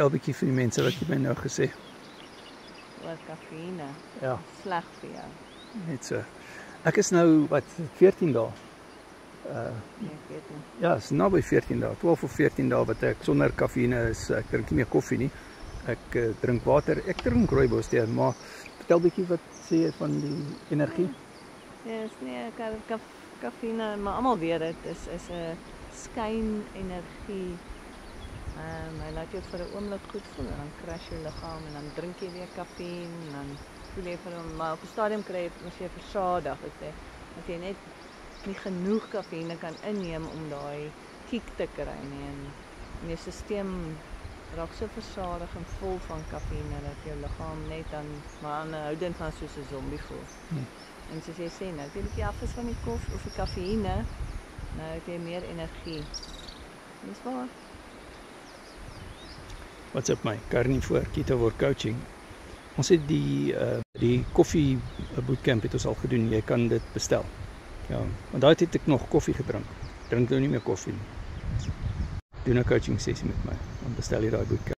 Vertel 'n bietjie vir die mense wat jy my nou gesê. Oor kafeïne. Ja, Sleg vir jou. net so. Ek is nou, wat, 14 dae. Nee, ek weet nie. Ja, is naby 14 dae, 12 of 14 dae wat ek sonder kafeïne is. Ek drink nie meer koffie nie. Ek drink water, ek drink rooibos tee, maar vertel bietjie wat sê jy van die energie? Yes, nee, kafeïne, maar almal weet dit is 'n skyn energie. Hy laat jou vir 'n oomblik goed voel en dan crash jou liggaam en dan drink jy weer kafeïn en dan voel jy vir hom, maar op 'n stadium kry jy as jy versadig, dat jy net nie genoeg kafeïne kan inneem om daai kick te kry nie en jou stelsel raak so versadig en vol van kafeïne dat jou liggaam net dan maar aanhoudend van soos 'n zombie voel. En soos jy sê nou, as jy 'n bietjie af is van die koffie of die kafeïne, nou het jy meer energie. Dis waar. What's up my Carnivore Ketovore Coaching. Ons het die koffie bootcamp het ons al gedoen. Jy kan dit bestel. Ja, want daai het ek nog koffie gedrink. Drink nou nie meer koffie nie. Doen 'n coaching sessie met my. Dan bestel jy daai bootcamp.